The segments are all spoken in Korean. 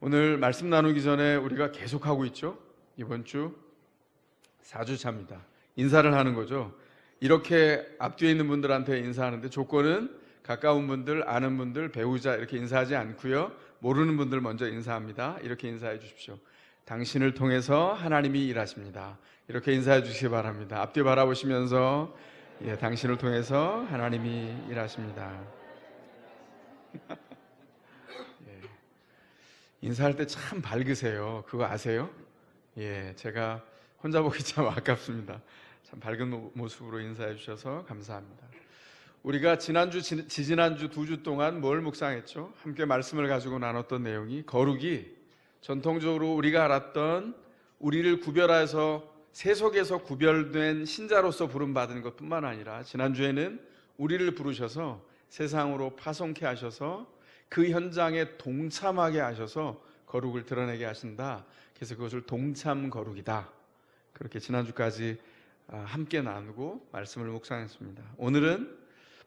오늘 말씀 나누기 전에 우리가 계속하고 있죠. 이번 주 4주차입니다. 인사를 하는 거죠. 이렇게 앞뒤에 있는 분들한테 인사하는데 조건은 가까운 분들, 아는 분들, 배우자 이렇게 인사하지 않고요. 모르는 분들 먼저 인사합니다. 이렇게 인사해 주십시오. 당신을 통해서 하나님이 일하십니다. 이렇게 인사해 주시기 바랍니다. 앞뒤 바라보시면서 당신을 통해서 하나님이 일하십니다. 인사할 때 참 밝으세요. 그거 아세요? 제가 혼자 보기 참 아깝습니다. 참 밝은 모습으로 인사해 주셔서 감사합니다. 우리가 지난주, 지지난주 2주 동안 뭘 묵상했죠? 함께 말씀을 가지고 나눴던 내용이 거룩이 전통적으로 우리가 알았던 우리를 구별해서 세속에서 구별된 신자로서 부름받은 것뿐만 아니라 지난주에는 우리를 부르셔서 세상으로 파송케 하셔서 그 현장에 동참하게 하셔서 거룩을 드러내게 하신다. 그래서 그것을 동참 거룩이다. 그렇게 지난주까지 함께 나누고 말씀을 묵상했습니다. 오늘은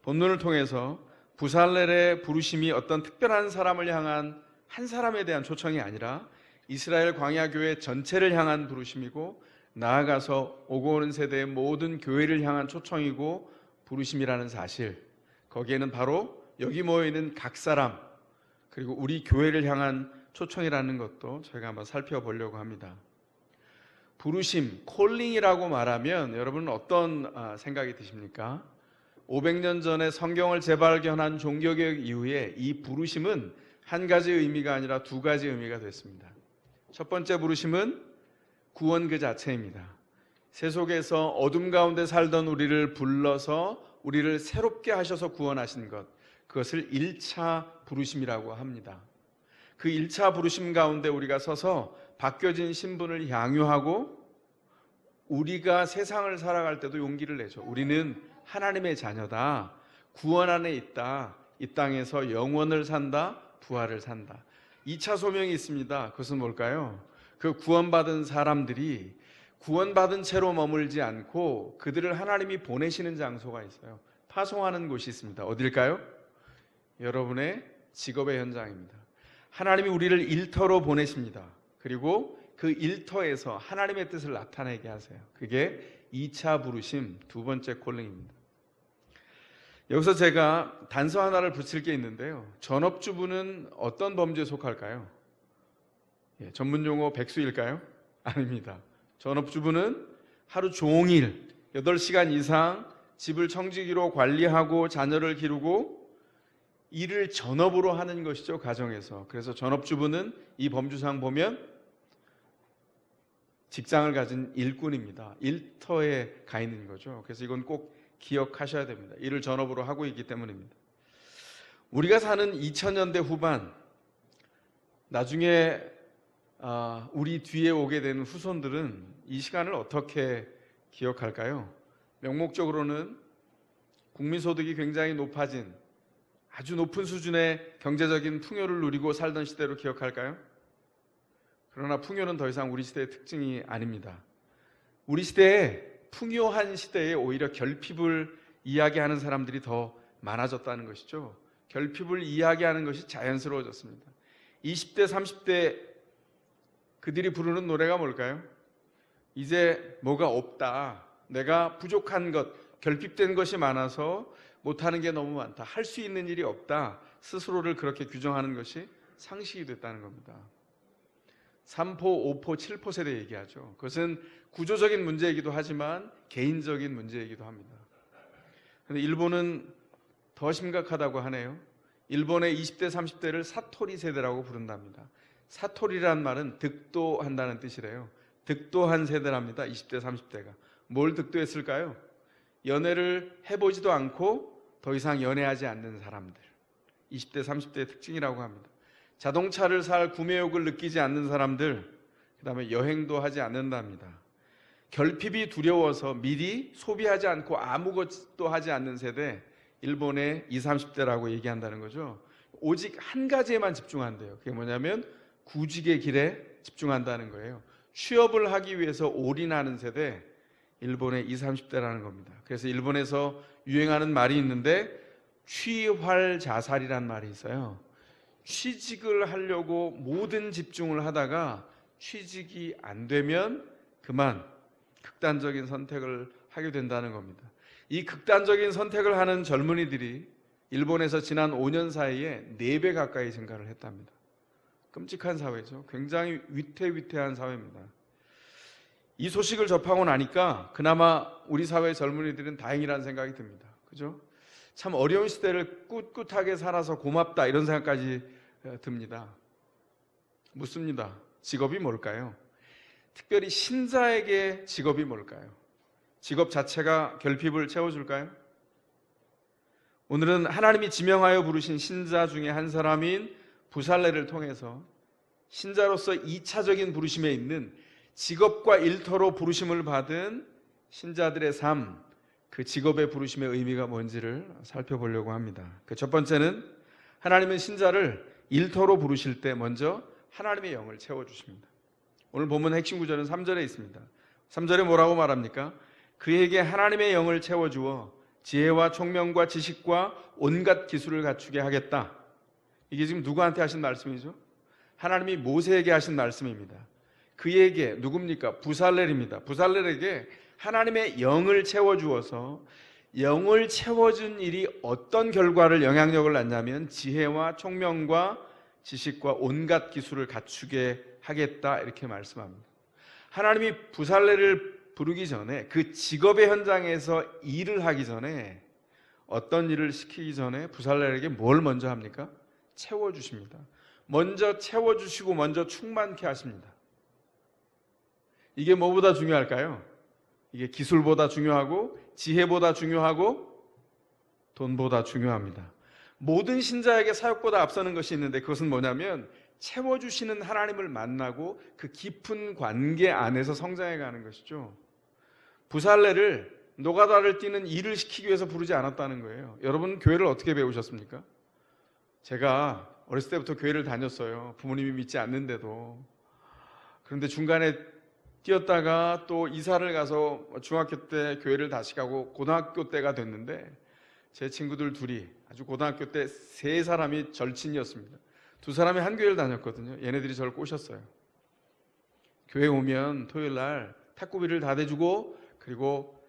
본문을 통해서 부살렐의 부르심이 어떤 특별한 사람을 향한 한 사람에 대한 초청이 아니라 이스라엘 광야교회 전체를 향한 부르심이고 나아가서 오고 오는 세대의 모든 교회를 향한 초청이고 부르심이라는 사실, 거기에는 바로 여기 모여있는 각 사람 그리고 우리 교회를 향한 초청이라는 것도 저희가 한번 살펴보려고 합니다. 부르심, 콜링이라고 말하면 여러분은 어떤 생각이 드십니까? 500년 전에 성경을 재발견한 종교개혁 이후에 이 부르심은 한 가지 의미가 아니라 두 가지 의미가 됐습니다. 첫 번째 부르심은 구원 그 자체입니다. 세속에서 어둠 가운데 살던 우리를 불러서 우리를 새롭게 하셔서 구원하신 것, 그것을 1차 부르심이라고 합니다. 그 1차 부르심 가운데 우리가 서서 바뀌어진 신분을 향유하고 우리가 세상을 살아갈 때도 용기를 내죠. 우리는 하나님의 자녀다. 구원 안에 있다. 이 땅에서 영원을 산다. 부활을 산다. 2차 소명이 있습니다. 그것은 뭘까요? 그 구원받은 사람들이 구원받은 채로 머물지 않고 그들을 하나님이 보내시는 장소가 있어요. 파송하는 곳이 있습니다. 어딜까요? 여러분의 직업의 현장입니다. 하나님이 우리를 일터로 보내십니다. 그리고 그 일터에서 하나님의 뜻을 나타내게 하세요. 그게 2차 부르심, 두 번째 콜링입니다. 여기서 제가 단서 하나를 붙일 게 있는데요. 전업주부는 어떤 범죄에 속할까요? 전문 용어 백수일까요? 아닙니다. 전업주부는 하루 종일 8시간 이상 집을 청지기로 관리하고 자녀를 기르고 일을 전업으로 하는 것이죠, 가정에서. 그래서 전업주부는 이 범주상 보면 직장을 가진 일꾼입니다. 일터에 가 있는 거죠. 그래서 이건 꼭 기억하셔야 됩니다. 일을 전업으로 하고 있기 때문입니다. 우리가 사는 2000년대 후반, 나중에 우리 뒤에 오게 되는 후손들은 이 시간을 어떻게 기억할까요? 명목적으로는 국민소득이 굉장히 높아진 아주 높은 수준의 경제적인 풍요를 누리고 살던 시대로 기억할까요? 그러나 풍요는 더 이상 우리 시대의 특징이 아닙니다. 우리 시대에 풍요한 시대에 오히려 결핍을 이야기하는 사람들이 더 많아졌다는 것이죠. 결핍을 이야기하는 것이 자연스러워졌습니다. 20대, 30대 그들이 부르는 노래가 뭘까요? 이제 뭐가 없다. 내가 부족한 것, 결핍된 것이 많아서 못하는 게 너무 많다. 할 수 있는 일이 없다. 스스로를 그렇게 규정하는 것이 상식이 됐다는 겁니다. 3포, 5포, 7포 세대 얘기하죠. 그것은 구조적인 문제이기도 하지만 개인적인 문제이기도 합니다. 그런데 일본은 더 심각하다고 하네요. 일본의 20대, 30대를 사토리 세대라고 부른답니다. 사토리란 말은 득도한다는 뜻이래요. 득도한 세대랍니다. 20대, 30대가. 뭘 득도했을까요? 연애를 해보지도 않고 더 이상 연애하지 않는 사람들. 20대, 30대의 특징이라고 합니다. 자동차를 살 구매욕을 느끼지 않는 사람들, 그 다음에 여행도 하지 않는답니다. 결핍이 두려워서 미리 소비하지 않고 아무것도 하지 않는 세대, 일본의 20, 30대라고 얘기한다는 거죠. 오직 한 가지에만 집중한대요. 그게 뭐냐면 구직의 길에 집중한다는 거예요. 취업을 하기 위해서 올인하는 세대, 일본의 20, 30대라는 겁니다. 그래서 일본에서 유행하는 말이 있는데 취활자살이란 말이 있어요. 취직을 하려고 모든 집중을 하다가 취직이 안 되면 그만 극단적인 선택을 하게 된다는 겁니다. 이 극단적인 선택을 하는 젊은이들이 일본에서 지난 5년 사이에 4배 가까이 증가를 했답니다. 끔찍한 사회죠. 굉장히 위태위태한 사회입니다. 이 소식을 접하고 나니까 그나마 우리 사회 젊은이들은 다행이라는 생각이 듭니다. 그죠? 참 어려운 시대를 꿋꿋하게 살아서 고맙다 이런 생각까지 듭니다. 묻습니다. 직업이 뭘까요? 특별히 신자에게 직업이 뭘까요? 직업 자체가 결핍을 채워줄까요? 오늘은 하나님이 지명하여 부르신 신자 중에 한 사람인 부살레를 통해서 신자로서 2차적인 부르심에 있는 직업과 일터로 부르심을 받은 신자들의 삶, 그 직업의 부르심의 의미가 뭔지를 살펴보려고 합니다. 그 첫 번째는 하나님은 신자를 일터로 부르실 때 먼저 하나님의 영을 채워주십니다. 오늘 본문 핵심 구절은 3절에 있습니다. 3절에 뭐라고 말합니까? 그에게 하나님의 영을 채워주어 지혜와 총명과 지식과 온갖 기술을 갖추게 하겠다. 이게 지금 누구한테 하신 말씀이죠? 하나님이 모세에게 하신 말씀입니다. 그에게 누굽니까? 부살렐입니다. 부살렐에게 하나님의 영을 채워주어서 영을 채워준 일이 어떤 결과를 영향력을 낳냐면 지혜와 총명과 지식과 온갖 기술을 갖추게 하겠다 이렇게 말씀합니다. 하나님이 부살렐을 부르기 전에 그 직업의 현장에서 일을 하기 전에 어떤 일을 시키기 전에 부살렐에게 뭘 먼저 합니까? 채워주십니다. 먼저 채워주시고 먼저 충만케 하십니다. 이게 뭐보다 중요할까요? 이게 기술보다 중요하고 지혜보다 중요하고 돈보다 중요합니다. 모든 신자에게 사역보다 앞서는 것이 있는데 그것은 뭐냐면 채워주시는 하나님을 만나고 그 깊은 관계 안에서 성장해가는 것이죠. 부살레를 노가다를 뛰는 일을 시키기 위해서 부르지 않았다는 거예요. 여러분 교회를 어떻게 배우셨습니까? 제가 어렸을 때부터 교회를 다녔어요. 부모님이 믿지 않는데도. 그런데 중간에 뛰었다가 또 이사를 가서 중학교 때 교회를 다시 가고 고등학교 때가 됐는데 제 친구들 둘이 아주 고등학교 때 3사람이 절친이었습니다. 2사람이 한 교회를 다녔거든요. 얘네들이 저를 꼬셨어요. 교회 오면 토요일 날 탁구비를 다 대주고 그리고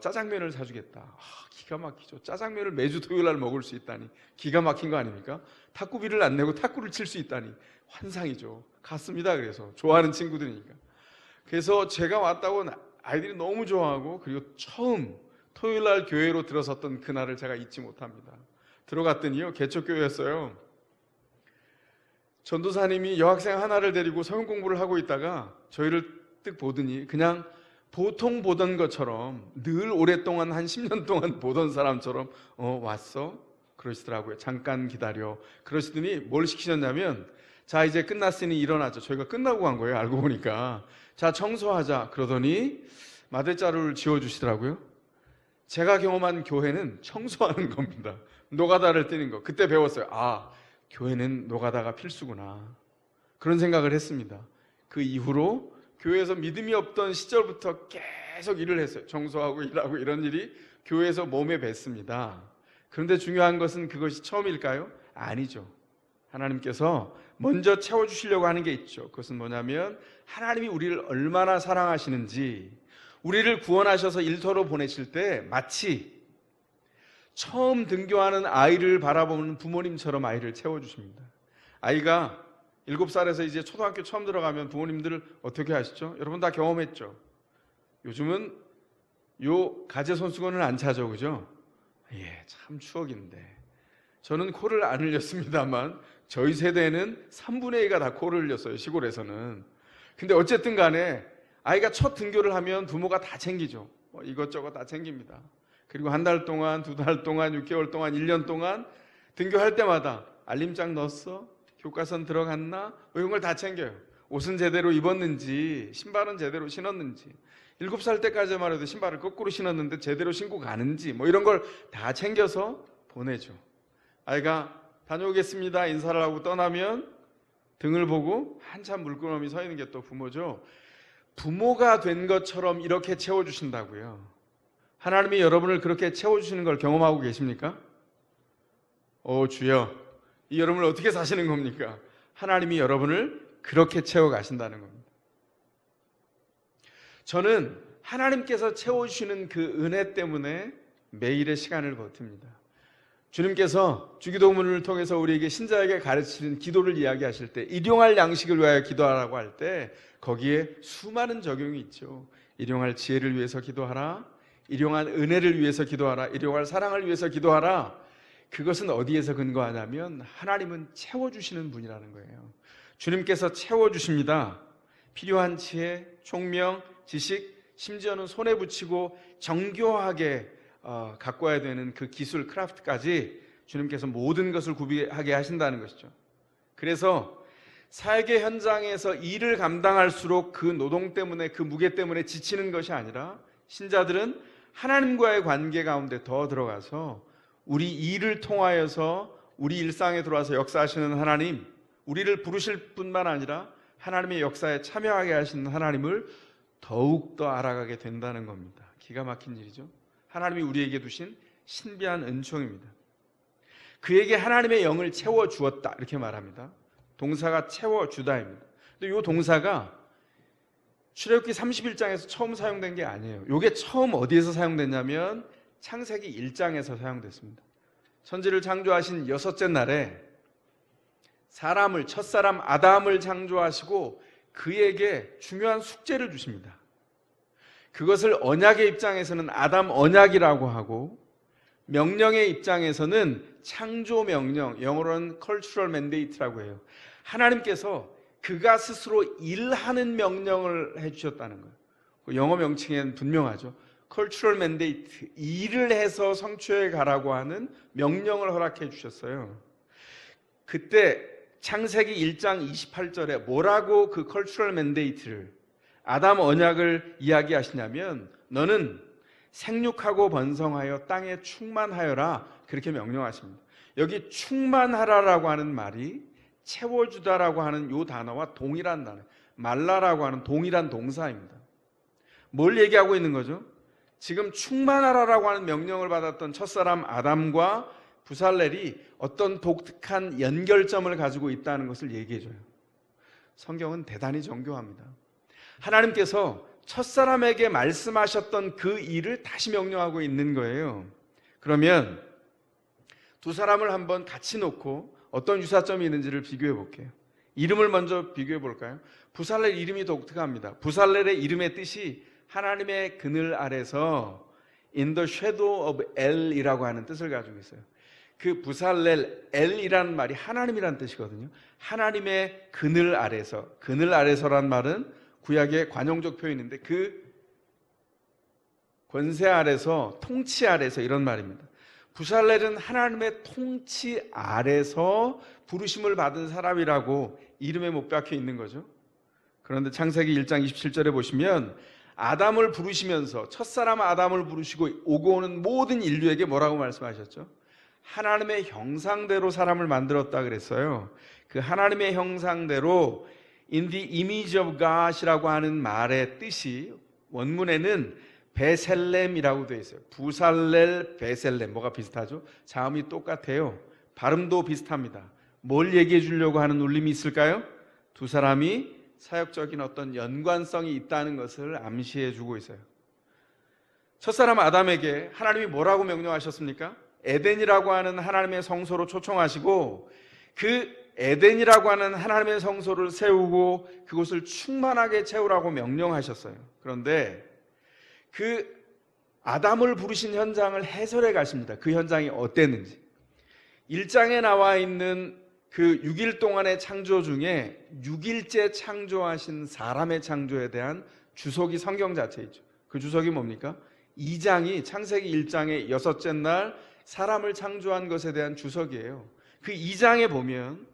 짜장면을 사주겠다. 기가 막히죠. 짜장면을 매주 토요일 날 먹을 수 있다니 기가 막힌 거 아닙니까? 탁구비를 안 내고 탁구를 칠 수 있다니 환상이죠. 갔습니다. 그래서 좋아하는 친구들이니까. 그래서 제가 왔다고 아이들이 너무 좋아하고 그리고 처음 토요일 날 교회로 들어섰던 그날을 제가 잊지 못합니다. 들어갔더니요 개척교회였어요. 전도사님이 여학생 하나를 데리고 성경 공부를 하고 있다가 저희를 뜩 보더니 그냥 보통 보던 것처럼 늘 오랫동안 한 10년 동안 보던 사람처럼 왔어? 그러시더라고요. 잠깐 기다려. 그러시더니 뭘 시키셨냐면 자 이제 끝났으니 일어나죠. 저희가 끝나고 간 거예요. 알고 보니까. 자 청소하자. 그러더니 마대자루를 지워주시더라고요. 제가 경험한 교회는 청소하는 겁니다. 노가다를 뛰는 거. 그때 배웠어요. 아 교회는 노가다가 필수구나. 그런 생각을 했습니다. 그 이후로 교회에서 믿음이 없던 시절부터 계속 일을 했어요. 청소하고 일하고 이런 일이 교회에서 몸에 뱄습니다. 그런데 중요한 것은 그것이 처음일까요? 아니죠. 하나님께서 먼저 채워주시려고 하는 게 있죠. 그것은 뭐냐면 하나님이 우리를 얼마나 사랑하시는지 우리를 구원하셔서 일터로 보내실 때 마치 처음 등교하는 아이를 바라보는 부모님처럼 아이를 채워주십니다. 아이가 7살에서 이제 초등학교 처음 들어가면 부모님들 어떻게 하시죠? 여러분 다 경험했죠? 요즘은 요 가재손수건을 안 차죠, 그죠? 예, 참 추억인데 저는 코를 안 흘렸습니다만 저희 세대는 3분의 2가 다 코를 흘렸어요, 시골에서는. 근데 어쨌든 간에 아이가 첫 등교를 하면 부모가 다 챙기죠. 이것저것 다 챙깁니다. 그리고 한 달 동안, 2달 동안, 6개월 동안, 1년 동안 등교할 때마다 알림장 넣었어? 교과선 들어갔나? 이런 걸 다 챙겨요. 옷은 제대로 입었는지, 신발은 제대로 신었는지, 7살 때까지만 해도 신발을 거꾸로 신었는데 제대로 신고 가는지 이런 걸 다 챙겨서 보내죠. 아이가 다녀오겠습니다 인사를 하고 떠나면 등을 보고 한참 물끄러미 서 있는 게 또 부모죠. 부모가 된 것처럼 이렇게 채워주신다고요. 하나님이 여러분을 그렇게 채워주시는 걸 경험하고 계십니까? 주여 이 여러분을 어떻게 사시는 겁니까? 하나님이 여러분을 그렇게 채워가신다는 겁니다. 저는 하나님께서 채워주시는 그 은혜 때문에 매일의 시간을 버팁니다. 주님께서 주기도문을 통해서 우리에게 신자에게 가르치는 기도를 이야기하실 때 일용할 양식을 위하여 기도하라고 할 때 거기에 수많은 적용이 있죠. 일용할 지혜를 위해서 기도하라, 일용할 은혜를 위해서 기도하라, 일용할 사랑을 위해서 기도하라. 그것은 어디에서 근거하냐면 하나님은 채워주시는 분이라는 거예요. 주님께서 채워주십니다. 필요한 지혜, 총명, 지식, 심지어는 손에 붙이고 정교하게 갖고 와야 되는 그 기술, 크라프트까지 주님께서 모든 것을 구비하게 하신다는 것이죠. 그래서 사역의 현장에서 일을 감당할수록 그 노동 때문에, 그 무게 때문에 지치는 것이 아니라 신자들은 하나님과의 관계 가운데 더 들어가서 우리 일을 통하여서 우리 일상에 들어와서 역사하시는 하나님, 우리를 부르실 뿐만 아니라 하나님의 역사에 참여하게 하시는 하나님을 더욱더 알아가게 된다는 겁니다. 기가 막힌 일이죠. 하나님이 우리에게 두신 신비한 은총입니다. 그에게 하나님의 영을 채워주었다 이렇게 말합니다. 동사가 채워주다입니다. 근데 이 동사가 출애굽기 31장에서 처음 사용된 게 아니에요. 이게 처음 어디에서 사용됐냐면 창세기 1장에서 사용됐습니다. 천지를 창조하신 여섯째 날에 사람을, 첫사람 아담을 창조하시고 그에게 중요한 숙제를 주십니다. 그것을 언약의 입장에서는 아담 언약이라고 하고 명령의 입장에서는 창조 명령, 영어로는 cultural mandate라고 해요. 하나님께서 그가 스스로 일하는 명령을 해주셨다는 거예요. 영어 명칭에는 분명하죠. cultural mandate, 일을 해서 성취해 가라고 하는 명령을 허락해 주셨어요. 그때 창세기 1장 28절에 뭐라고 그 cultural mandate를, 아담 언약을 이야기하시냐면 너는 생육하고 번성하여 땅에 충만하여라 그렇게 명령하십니다. 여기 충만하라라고 하는 말이 채워주다라고 하는 이 단어와 동일한 단어, 말라라고 하는 동일한 동사입니다. 뭘 얘기하고 있는 거죠? 지금 충만하라라고 하는 명령을 받았던 첫사람 아담과 부살렐이 어떤 독특한 연결점을 가지고 있다는 것을 얘기해줘요. 성경은 대단히 정교합니다. 하나님께서 첫사람에게 말씀하셨던 그 일을 다시 명령하고 있는 거예요. 그러면 두 사람을 한번 같이 놓고 어떤 유사점이 있는지를 비교해 볼게요. 이름을 먼저 비교해 볼까요? 부살렐 이름이 독특합니다. 부살렐의 이름의 뜻이 하나님의 그늘 아래서 in the shadow of L이라고 하는 뜻을 가지고 있어요. 그 부살렐, L이라는 말이 하나님이라는 뜻이거든요. 하나님의 그늘 아래서, 그늘 아래서란 말은 구약의 관용적 표현인데 그 권세 아래서, 통치 아래서 이런 말입니다. 부살렐은 하나님의 통치 아래서 부르심을 받은 사람이라고 이름에 못 박혀 있는 거죠. 그런데 창세기 1장 27절에 보시면 아담을 부르시면서 첫사람 아담을 부르시고 오고 오는 모든 인류에게 뭐라고 말씀하셨죠? 하나님의 형상대로 사람을 만들었다 그랬어요. 그 하나님의 형상대로 in the image of God이라고 하는 말의 뜻이 원문에는 베셀렘이라고 되어 있어요. 부살렐, 베셀렘, 뭐가 비슷하죠? 자음이 똑같아요. 발음도 비슷합니다. 뭘 얘기해 주려고 하는 울림이 있을까요? 두 사람이 사역적인 어떤 연관성이 있다는 것을 암시해 주고 있어요. 첫사람 아담에게 하나님이 뭐라고 명령하셨습니까? 에덴이라고 하는 하나님의 성소로 초청하시고 그 에덴이라고 하는 하나님의 성소를 세우고 그곳을 충만하게 채우라고 명령하셨어요. 그런데 그 아담을 부르신 현장을 해설해 가십니다. 그 현장이 어땠는지. 1장에 나와 있는 그 6일 동안의 창조 중에 6일째 창조하신 사람의 창조에 대한 주석이 성경 자체이죠. 그 주석이 뭡니까? 2장이 창세기 1장의 여섯째 날 사람을 창조한 것에 대한 주석이에요. 그 2장에 보면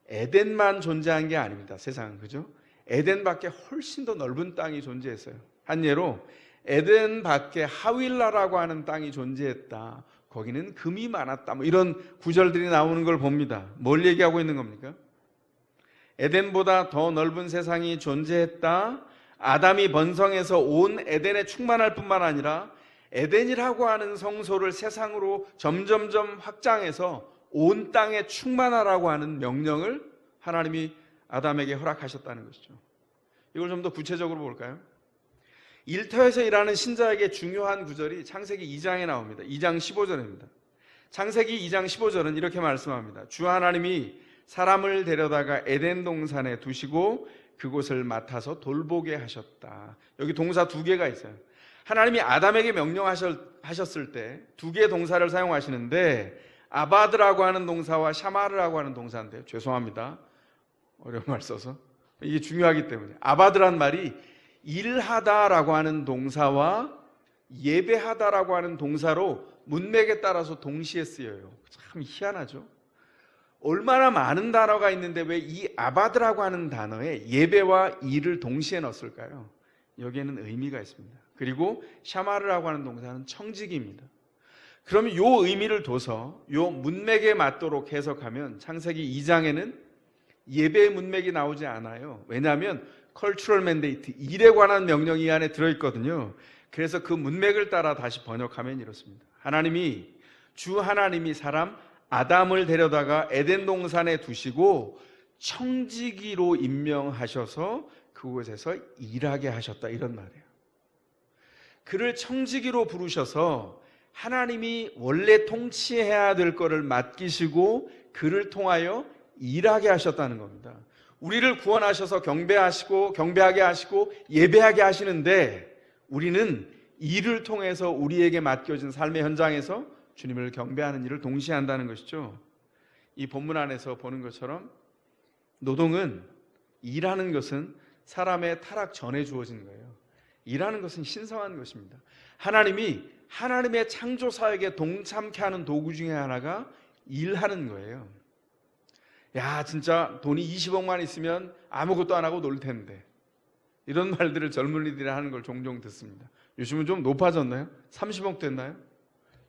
에덴만 존재한 게 아닙니다. 세상은, 그죠? 에덴 밖에 훨씬 더 넓은 땅이 존재했어요. 한 예로 에덴 밖에 하윌라라고 하는 땅이 존재했다. 거기는 금이 많았다. 뭐 이런 구절들이 나오는 걸 봅니다. 뭘 얘기하고 있는 겁니까? 에덴보다 더 넓은 세상이 존재했다. 아담이 번성해서 온 에덴에 충만할 뿐만 아니라 에덴이라고 하는 성소를 세상으로 점점점 확장해서 온 땅에 충만하라고 하는 명령을 하나님이 아담에게 허락하셨다는 것이죠. 이걸 좀 더 구체적으로 볼까요? 일터에서 일하는 신자에게 중요한 구절이 창세기 2장에 나옵니다. 2장 15절입니다. 창세기 2장 15절은 이렇게 말씀합니다. 주 하나님이 사람을 데려다가 에덴 동산에 두시고 그곳을 맡아서 돌보게 하셨다. 여기 동사 두 개가 있어요. 하나님이 아담에게 명령하셨을 때 두 개의 동사를 사용하시는데 아바드라고 하는 동사와 샤마르라고 하는 동사인데요. 죄송합니다. 어려운 말 써서. 이게 중요하기 때문에. 아바드란 말이 일하다라고 하는 동사와 예배하다라고 하는 동사로 문맥에 따라서 동시에 쓰여요. 참 희한하죠. 얼마나 많은 단어가 있는데 왜 이 아바드라고 하는 단어에 예배와 일을 동시에 넣었을까요? 여기에는 의미가 있습니다. 그리고 샤마르라고 하는 동사는 청지기입니다. 그러면 요 의미를 둬서 요 문맥에 맞도록 해석하면 창세기 2장에는 예배의 문맥이 나오지 않아요. 왜냐하면 컬처럴 맨데이트, 일에 관한 명령이 이 안에 들어있거든요. 그래서 그 문맥을 따라 다시 번역하면 이렇습니다. 주 하나님이 사람 아담을 데려다가 에덴 동산에 두시고 청지기로 임명하셔서 그곳에서 일하게 하셨다, 이런 말이에요. 그를 청지기로 부르셔서 하나님이 원래 통치해야 될 것을 맡기시고 그를 통하여 일하게 하셨다는 겁니다. 우리를 구원하셔서 경배하게 하시고 예배하게 하시는데 우리는 일을 통해서 우리에게 맡겨진 삶의 현장에서 주님을 경배하는 일을 동시에 한다는 것이죠. 이 본문 안에서 보는 것처럼 노동은, 일하는 것은 사람의 타락 전에 주어진 거예요. 일하는 것은 신성한 것입니다. 하나님이 하나님의 창조 사역에 동참케 하는 도구 중에 하나가 일하는 거예요. 야, 진짜 돈이 20억만 있으면 아무것도 안 하고 놀 텐데, 이런 말들을 젊은이들이 하는 걸 종종 듣습니다. 요즘은 좀 높아졌나요? 30억 됐나요?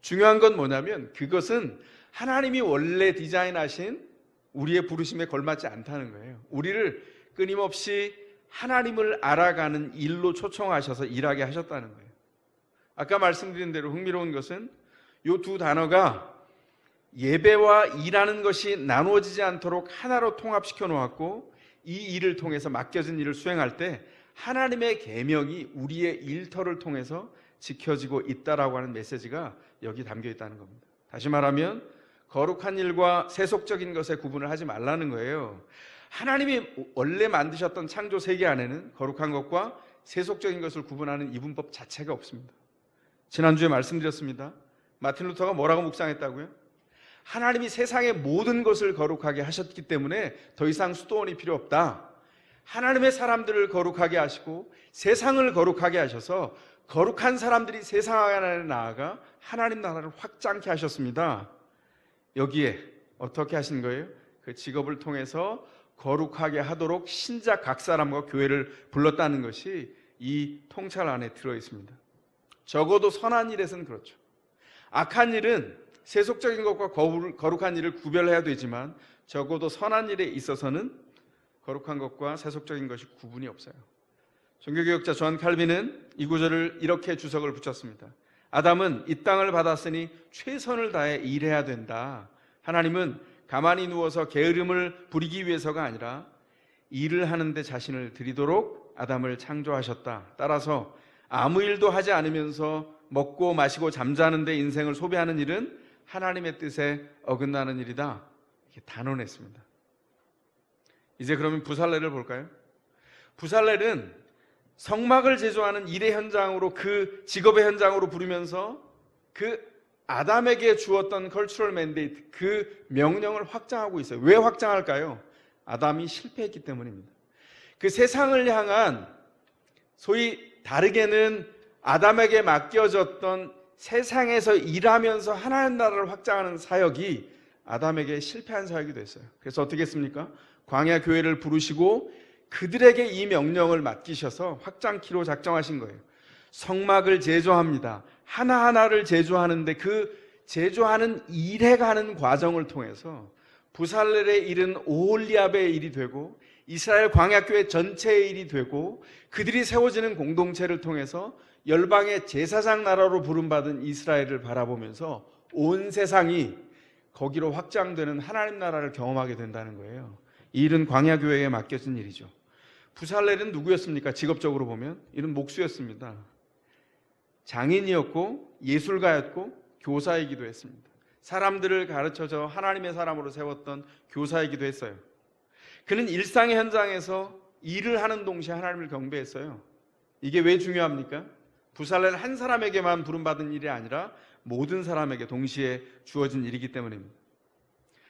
중요한 건 뭐냐면 그것은 하나님이 원래 디자인하신 우리의 부르심에 걸맞지 않다는 거예요. 우리를 끊임없이 하나님을 알아가는 일로 초청하셔서 일하게 하셨다는 거예요. 아까 말씀드린 대로 흥미로운 것은 이 두 단어가 예배와 일하는 것이 나누어지지 않도록 하나로 통합시켜 놓았고, 이 일을 통해서 맡겨진 일을 수행할 때 하나님의 계명이 우리의 일터를 통해서 지켜지고 있다라고 하는 메시지가 여기 담겨 있다는 겁니다. 다시 말하면 거룩한 일과 세속적인 것의 구분을 하지 말라는 거예요. 하나님이 원래 만드셨던 창조 세계 안에는 거룩한 것과 세속적인 것을 구분하는 이분법 자체가 없습니다. 지난주에 말씀드렸습니다. 마틴 루터가 뭐라고 묵상했다고요? 하나님이 세상의 모든 것을 거룩하게 하셨기 때문에 더 이상 수도원이 필요 없다. 하나님의 사람들을 거룩하게 하시고 세상을 거룩하게 하셔서 거룩한 사람들이 세상 안에 나아가 하나님 나라를 확장케 하셨습니다. 여기에 어떻게 하신 거예요? 그 직업을 통해서 거룩하게 하도록 신자 각 사람과 교회를 불렀다는 것이 이 통찰 안에 들어있습니다. 적어도 선한 일에서는 그렇죠. 악한 일은 세속적인 것과 거룩한 일을 구별해야 되지만 적어도 선한 일에 있어서는 거룩한 것과 세속적인 것이 구분이 없어요. 종교개혁자 존 칼빈은 이 구절을 이렇게 주석을 붙였습니다. 아담은 이 땅을 받았으니 최선을 다해 일해야 된다. 하나님은 가만히 누워서 게으름을 부리기 위해서가 아니라 일을 하는데 자신을 들이도록 아담을 창조하셨다. 따라서 아무 일도 하지 않으면서 먹고 마시고 잠자는 데 인생을 소비하는 일은 하나님의 뜻에 어긋나는 일이다. 이렇게 단언했습니다. 이제 그러면 부살렐을 볼까요? 부살렐은 성막을 제조하는 일의 현장으로, 그 직업의 현장으로 부르면서 그 아담에게 주었던 컬처럴 맨데이트, 그 명령을 확장하고 있어요. 왜 확장할까요? 아담이 실패했기 때문입니다. 그 세상을 향한, 소위 다르게는 아담에게 맡겨졌던 세상에서 일하면서 하나님 나라를 확장하는 사역이 아담에게 실패한 사역이 됐어요. 그래서 어떻게 했습니까? 광야 교회를 부르시고 그들에게 이 명령을 맡기셔서 확장키로 작정하신 거예요. 성막을 제조합니다. 하나하나를 제조하는데 그 제조하는 일해 가는 과정을 통해서 부살렐의 일은 오홀리압의 일이 되고 이스라엘 광야교회 전체의 일이 되고 그들이 세워지는 공동체를 통해서 열방의 제사장 나라로 부름받은 이스라엘을 바라보면서 온 세상이 거기로 확장되는 하나님 나라를 경험하게 된다는 거예요. 이 일은 광야교회에 맡겨진 일이죠. 부살렐은 누구였습니까? 직업적으로 보면 이는 목수였습니다. 장인이었고 예술가였고 교사이기도 했습니다. 사람들을 가르쳐서 하나님의 사람으로 세웠던 교사이기도 했어요. 그는 일상의 현장에서 일을 하는 동시에 하나님을 경배했어요. 이게 왜 중요합니까? 부살렐 한 사람에게만 부름받은 일이 아니라 모든 사람에게 동시에 주어진 일이기 때문입니다.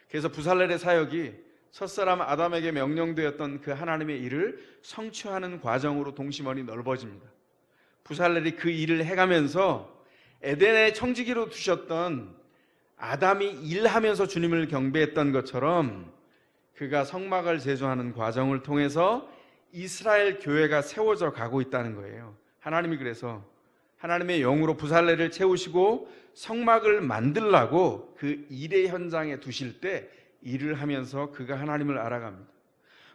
그래서 부살렐의 사역이 첫사람 아담에게 명령되었던 그 하나님의 일을 성취하는 과정으로 동심원이 넓어집니다. 부살렐이 그 일을 해가면서 에덴의 청지기로 두셨던 아담이 일하면서 주님을 경배했던 것처럼 그가 성막을 제조하는 과정을 통해서 이스라엘 교회가 세워져 가고 있다는 거예요. 하나님이 그래서 하나님의 영으로 부살렐을 채우시고 성막을 만들라고 그 일의 현장에 두실 때 일을 하면서 그가 하나님을 알아갑니다.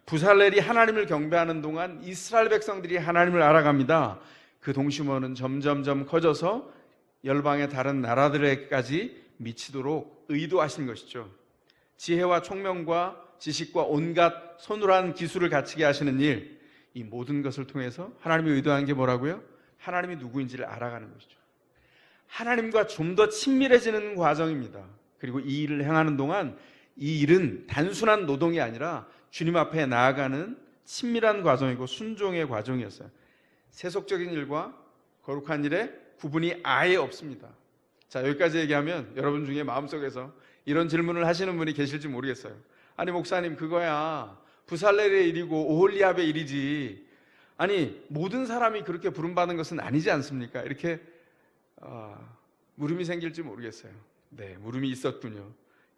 부살렐이 하나님을 경배하는 동안 이스라엘 백성들이 하나님을 알아갑니다. 그 동심원은 점점점 커져서 열방의 다른 나라들에까지 미치도록 의도하신 것이죠. 지혜와 총명과 지식과 온갖 손으로한 기술을 갖추게 하시는 일, 이 모든 것을 통해서 하나님이 의도한 게 뭐라고요? 하나님이 누구인지를 알아가는 것이죠. 하나님과 좀 더 친밀해지는 과정입니다. 그리고 이 일을 행하는 동안 이 일은 단순한 노동이 아니라 주님 앞에 나아가는 친밀한 과정이고 순종의 과정이었어요. 세속적인 일과 거룩한 일에 구분이 아예 없습니다. 자, 여기까지 얘기하면 여러분 중에 마음속에서 이런 질문을 하시는 분이 계실지 모르겠어요. 아니 목사님, 그거야 부살렐의 일이고 오홀리압의 일이지, 아니 모든 사람이 그렇게 부름받은 것은 아니지 않습니까? 이렇게 물음이 생길지 모르겠어요. 네, 물음이 있었군요.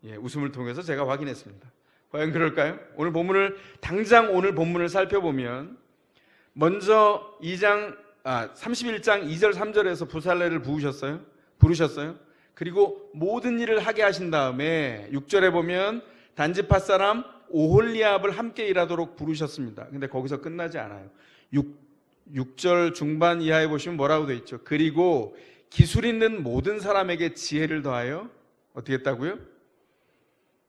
예, 웃음을 통해서 제가 확인했습니다. 과연 그럴까요? 당장 오늘 본문을 살펴보면 먼저 31장 2절 3절에서 부살렐을 부르셨어요. 그리고 모든 일을 하게 하신 다음에 6절에 보면 단지파 사람 오홀리압을 함께 일하도록 부르셨습니다. 근데 거기서 끝나지 않아요. 6절 중반 이하에 보시면 뭐라고 되어 있죠? 그리고 기술 있는 모든 사람에게 지혜를 더하여 어떻게 했다고요?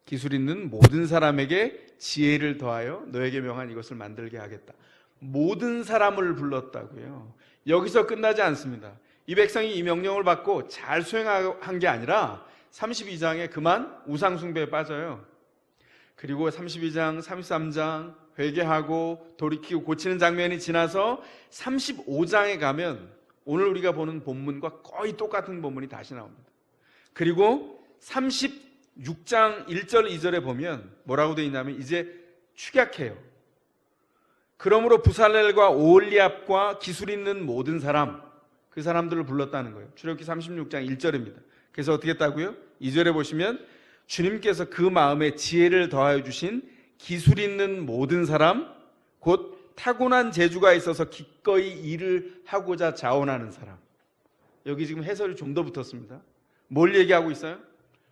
기술 있는 모든 사람에게 지혜를 더하여 너에게 명한 이것을 만들게 하겠다. 모든 사람을 불렀다고요. 여기서 끝나지 않습니다. 이 백성이 이 명령을 받고 잘 수행한 게 아니라 32장에 그만 우상숭배에 빠져요. 그리고 32장, 33장 회개하고 돌이키고 고치는 장면이 지나서 35장에 가면 오늘 우리가 보는 본문과 거의 똑같은 본문이 다시 나옵니다. 그리고 36장 1절 2절에 보면 뭐라고 되어 있냐면 이제 축약해요. 그러므로 부살렐과 오홀리압과 기술 있는 모든 사람, 그 사람들을 불렀다는 거예요. 출애굽기 36장 1절입니다. 그래서 어떻게 했다고요? 2절에 보시면 주님께서 그 마음에 지혜를 더하여 주신 기술 있는 모든 사람, 곧 타고난 재주가 있어서 기꺼이 일을 하고자 자원하는 사람. 여기 지금 해설이 좀 더 붙었습니다. 뭘 얘기하고 있어요?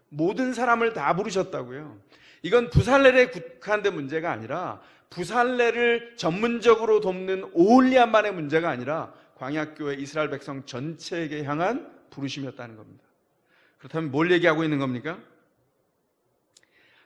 모든 사람을 다 부르셨다고요. 이건 부살렐에 국한된 문제가 아니라 부살렐을 전문적으로 돕는 오홀리압만의 문제가 아니라 광야교회 이스라엘 백성 전체에게 향한 부르심이었다는 겁니다. 그렇다면 뭘 얘기하고 있는 겁니까?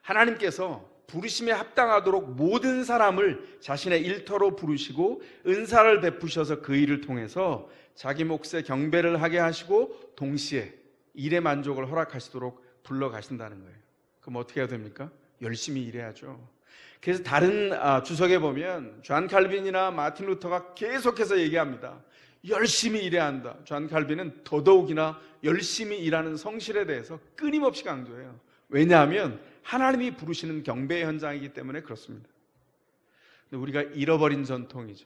하나님께서 부르심에 합당하도록 모든 사람을 자신의 일터로 부르시고 은사를 베푸셔서 그 일을 통해서 자기 몫의 경배를 하게 하시고 동시에 일의 만족을 허락하시도록 불러가신다는 거예요. 그럼 어떻게 해야 됩니까? 열심히 일해야죠. 그래서 다른 주석에 보면 존 칼빈이나 마틴 루터가 계속해서 얘기합니다. 열심히 일해야 한다. 존 칼빈은 더더욱이나 열심히 일하는 성실에 대해서 끊임없이 강조해요. 왜냐하면 하나님이 부르시는 경배의 현장이기 때문에 그렇습니다. 근데 우리가 잃어버린 전통이죠.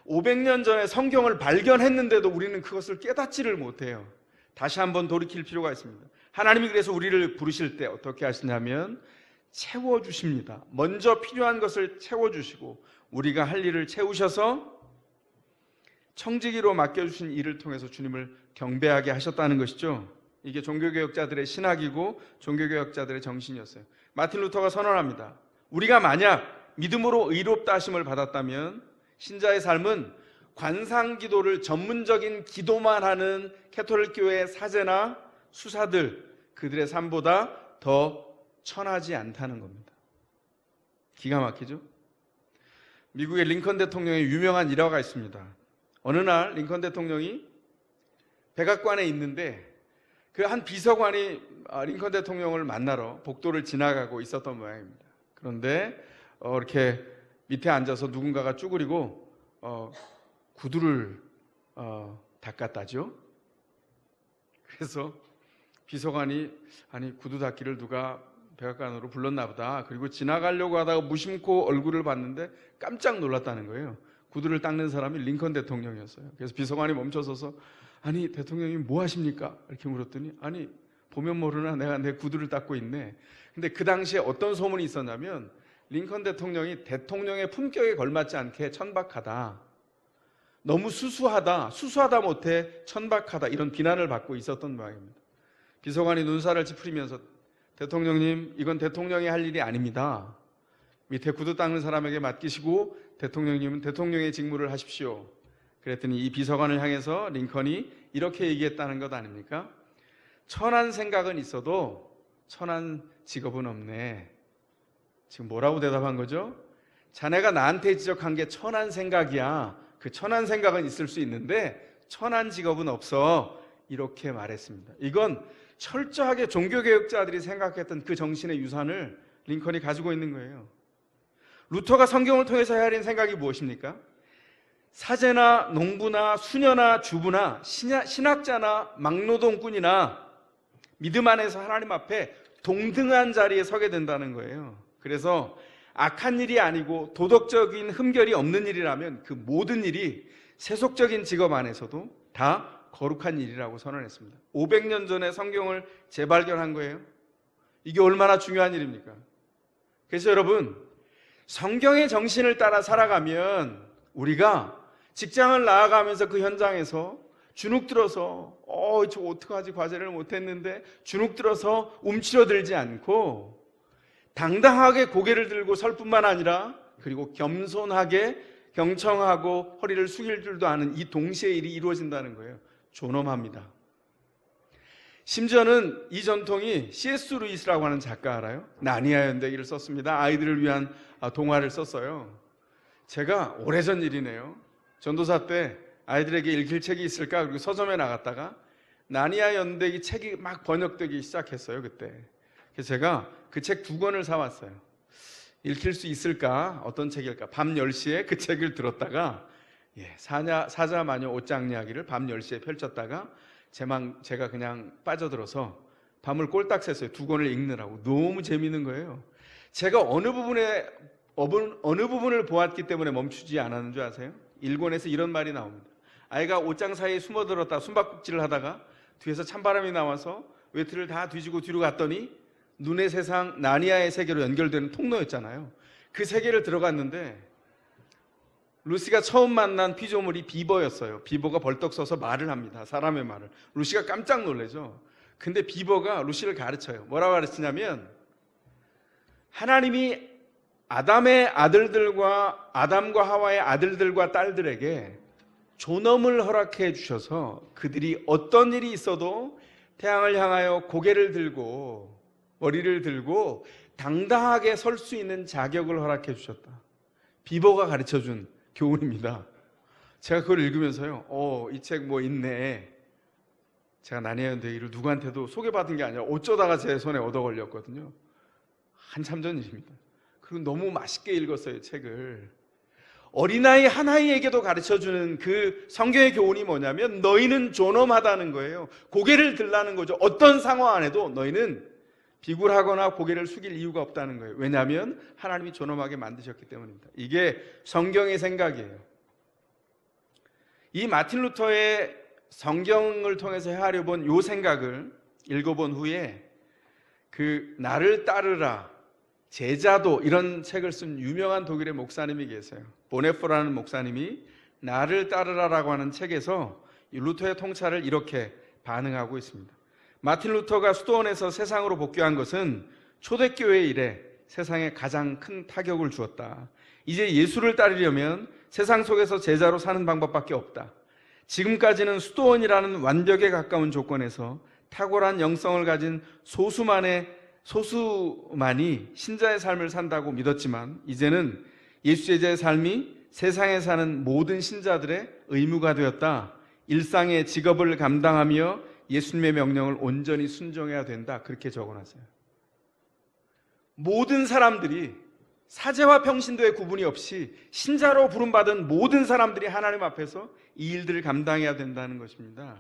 500년 전에 성경을 발견했는데도 우리는 그것을 깨닫지를 못해요. 다시 한번 돌이킬 필요가 있습니다. 하나님이 그래서 우리를 부르실 때 어떻게 하시냐면 채워주십니다. 먼저 필요한 것을 채워주시고 우리가 할 일을 채우셔서 청지기로 맡겨주신 일을 통해서 주님을 경배하게 하셨다는 것이죠. 이게 종교개혁자들의 신학이고 종교개혁자들의 정신이었어요. 마틴 루터가 선언합니다. 우리가 만약 믿음으로 의롭다 하심을 받았다면 신자의 삶은 관상기도를 전문적인 기도만 하는 캐톨릭 교회의 사제나 수사들, 그들의 삶보다 더 천하지 않다는 겁니다. 기가 막히죠? 미국의 링컨 대통령의 유명한 일화가 있습니다. 어느 날 링컨 대통령이 백악관에 있는데 그 한 비서관이 링컨 대통령을 만나러 복도를 지나가고 있었던 모양입니다. 그런데 이렇게 밑에 앉아서 누군가가 쭈그리고 구두를 닦았다죠. 그래서 비서관이 아니 구두 닦기를 누가 백악관으로 불렀나 보다. 그리고 지나가려고 하다가 무심코 얼굴을 봤는데 깜짝 놀랐다는 거예요. 구두를 닦는 사람이 링컨 대통령이었어요. 그래서 비서관이 멈춰서서 아니 대통령님 뭐 하십니까? 이렇게 물었더니 아니 보면 모르나 내가 내 구두를 닦고 있네. 근데 그 당시에 어떤 소문이 있었냐면 링컨 대통령이 대통령의 품격에 걸맞지 않게 천박하다, 너무 수수하다 못해 천박하다, 이런 비난을 받고 있었던 모양입니다. 비서관이 눈살을 찌푸리면서 대통령님, 이건 대통령이 할 일이 아닙니다. 밑에 구두 닦는 사람에게 맡기시고 대통령님은 대통령의 직무를 하십시오. 그랬더니 이 비서관을 향해서 링컨이 이렇게 얘기했다는 것 아닙니까? 천한 생각은 있어도 천한 직업은 없네. 지금 뭐라고 대답한 거죠? 자네가 나한테 지적한 게 천한 생각이야. 그 천한 생각은 있을 수 있는데 천한 직업은 없어. 이렇게 말했습니다. 이건 철저하게 종교개혁자들이 생각했던 그 정신의 유산을 링컨이 가지고 있는 거예요. 루터가 성경을 통해서 헤아린 생각이 무엇입니까? 사제나 농부나 수녀나 주부나 신학자나 막노동꾼이나 믿음 안에서 하나님 앞에 동등한 자리에 서게 된다는 거예요. 그래서 악한 일이 아니고 도덕적인 흠결이 없는 일이라면 그 모든 일이 세속적인 직업 안에서도 다 거룩한 일이라고 선언했습니다. 500년 전에 성경을 재발견한 거예요. 이게 얼마나 중요한 일입니까? 그래서 여러분, 성경의 정신을 따라 살아가면 우리가 직장을 나아가면서 그 현장에서 주눅 들어서 저 어떡하지, 과제를 못했는데 주눅 들어서 움츠러들지 않고 당당하게 고개를 들고 설 뿐만 아니라 그리고 겸손하게 경청하고 허리를 숙일 줄도 아는 이 동시에 일이 이루어진다는 거예요. 존엄합니다. 심지어는 이 전통이 C.S. 루이스라고 하는 작가 알아요? 나니아 연대기를 썼습니다. 아이들을 위한 동화를 썼어요. 제가 오래전 일이네요. 전도사 때 아이들에게 읽힐 책이 있을까? 그리고 서점에 나갔다가 나니아 연대기 책이 막 번역되기 시작했어요. 그때. 그래서 제가 그 책 2권을 사왔어요. 읽힐 수 있을까? 어떤 책일까? 밤 10시에 그 책을 들었다가 사자 마녀 옷장 이야기를 밤 10시에 펼쳤다가 제가 그냥 빠져들어서 밤을 꼴딱 샜어요. 2권을 읽느라고. 너무 재미있는 거예요. 제가 어느 부분을 보았기 때문에 멈추지 않았는 줄 아세요? 1권에서 이런 말이 나옵니다. 아이가 옷장 사이에 숨어들었다 숨바꼭질을 하다가 뒤에서 찬바람이 나와서 외투를 다 뒤지고 뒤로 갔더니 눈의 세상 나니아의 세계로 연결되는 통로였잖아요. 그 세계를 들어갔는데 루시가 처음 만난 피조물이 비버였어요. 비버가 벌떡 서서 말을 합니다. 사람의 말을. 루시가 깜짝 놀라죠. 근데 비버가 루시를 가르쳐요. 뭐라고 가르치냐면 하나님이 아담과 하와의 아들들과 딸들에게 존엄을 허락해 주셔서 그들이 어떤 일이 있어도 태양을 향하여 고개를 들고 머리를 들고 당당하게 설 수 있는 자격을 허락해 주셨다. 비버가 가르쳐준 교훈입니다. 제가 그걸 읽으면서요, 이 책 뭐 있네. 제가 나니아 연대기를 누구한테도 소개받은 게 아니라 어쩌다가 제 손에 얻어 걸렸거든요. 한참 전 일입니다. 그리고 너무 맛있게 읽었어요, 책을. 어린아이 하나이에게도 가르쳐주는 그 성경의 교훈이 뭐냐면 너희는 존엄하다는 거예요. 고개를 들라는 거죠. 어떤 상황 안에도 너희는 비굴하거나 고개를 숙일 이유가 없다는 거예요. 왜냐하면 하나님이 존엄하게 만드셨기 때문입니다. 이게 성경의 생각이에요. 이 마틴 루터의 성경을 통해서 헤아려 본 이 생각을 읽어본 후에 그 나를 따르라, 제자도, 이런 책을 쓴 유명한 독일의 목사님이 계세요. 보네포라는 목사님이 나를 따르라라고 하는 책에서 이 루터의 통찰을 이렇게 반응하고 있습니다. 마틴 루터가 수도원에서 세상으로 복귀한 것은 초대교회 이래 세상에 가장 큰 타격을 주었다. 이제 예수를 따르려면 세상 속에서 제자로 사는 방법밖에 없다. 지금까지는 수도원이라는 완벽에 가까운 조건에서 탁월한 영성을 가진 소수만의 소수만이 신자의 삶을 산다고 믿었지만 이제는 예수 제자의 삶이 세상에 사는 모든 신자들의 의무가 되었다. 일상의 직업을 감당하며 예수님의 명령을 온전히 순종해야 된다. 그렇게 적어놨어요. 모든 사람들이 사제와 평신도의 구분이 없이 신자로 부름받은 모든 사람들이 하나님 앞에서 이 일들을 감당해야 된다는 것입니다.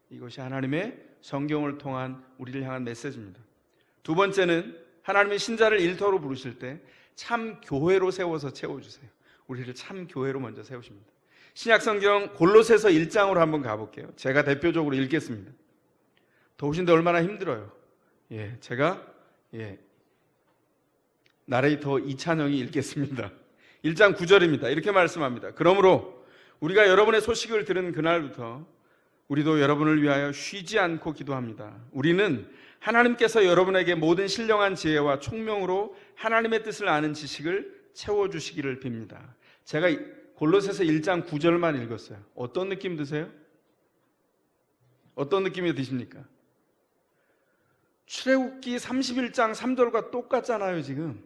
이것이 하나님의 성경을 통한 우리를 향한 메시지입니다. 두 번째는 하나님의 신자를 일터로 부르실 때 참 교회로 세워서 채워주세요. 우리를 참 교회로 먼저 세우십니다. 신약성경 골로새서 1장으로 한번 가볼게요. 제가 대표적으로 읽겠습니다. 더우신데 얼마나 힘들어요. 제가 나레이터 이찬영이 읽겠습니다. 1장 9절입니다. 이렇게 말씀합니다. 그러므로 우리가 여러분의 소식을 들은 그날부터 우리도 여러분을 위하여 쉬지 않고 기도합니다. 우리는 하나님께서 여러분에게 모든 신령한 지혜와 총명으로 하나님의 뜻을 아는 지식을 채워주시기를 빕니다. 제가 골로새서 1장 9절만 읽었어요. 어떤 느낌 드세요? 어떤 느낌이 드십니까? 출애굽기 31장 3절과 똑같잖아요. 지금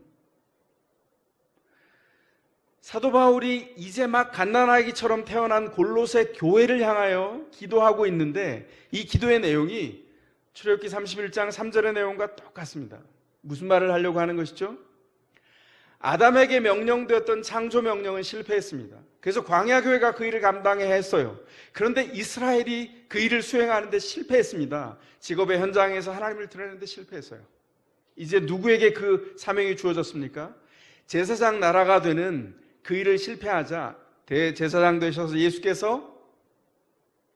사도 바울이 이제 막 갓난아기처럼 태어난 골로새 교회를 향하여 기도하고 있는데 이 기도의 내용이 출애굽기 31장 3절의 내용과 똑같습니다. 무슨 말을 하려고 하는 것이죠? 아담에게 명령되었던 창조 명령은 실패했습니다. 그래서 광야 교회가 그 일을 감당해야 했어요. 그런데 이스라엘이 그 일을 수행하는데 실패했습니다. 직업의 현장에서 하나님을 드러내는데 실패했어요. 이제 누구에게 그 사명이 주어졌습니까? 제사장 나라가 되는 그 일을 실패하자 대제사장 되셔서 예수께서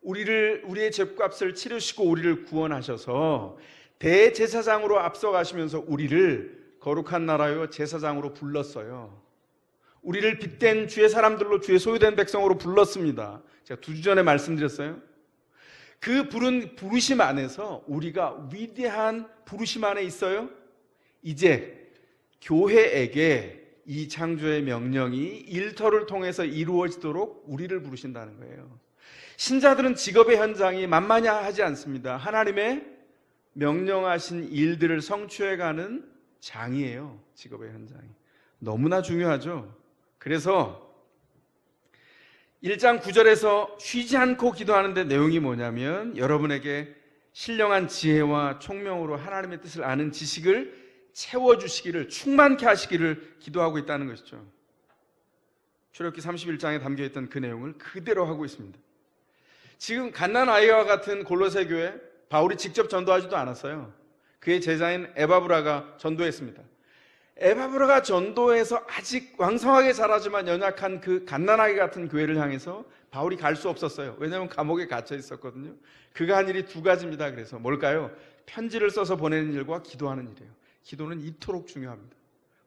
우리의 죄값을 치르시고 우리를 구원하셔서 대제사장으로 앞서가시면서 우리를 거룩한 나라요 제사장으로 불렀어요. 우리를 빚된 주의 사람들로 주의 소유된 백성으로 불렀습니다. 제가 2주 전에 말씀드렸어요. 그 부르심 안에서 우리가 위대한 부르심 안에 있어요. 이제 교회에게 이 창조의 명령이 일터를 통해서 이루어지도록 우리를 부르신다는 거예요. 신자들은 직업의 현장이 만만히 하지 않습니다. 하나님의 명령하신 일들을 성취해가는 장이에요. 직업의 현장이 너무나 중요하죠. 그래서 1장 9절에서 쉬지 않고 기도하는데 내용이 뭐냐면 여러분에게 신령한 지혜와 총명으로 하나님의 뜻을 아는 지식을 채워주시기를, 충만케 하시기를 기도하고 있다는 것이죠. 출애굽기 31장에 담겨있던 그 내용을 그대로 하고 있습니다. 지금 갓난아이와 같은 골로새 교회, 바울이 직접 전도하지도 않았어요. 그의 제자인 에바브라가 전도했습니다. 에바브라가 전도해서 아직 왕성하게 자라지만 연약한 그 갓난아이 같은 교회를 향해서 바울이 갈 수 없었어요. 왜냐하면 감옥에 갇혀 있었거든요. 그가 한 일이 2가지입니다. 그래서 뭘까요? 편지를 써서 보내는 일과 기도하는 일이에요. 기도는 이토록 중요합니다.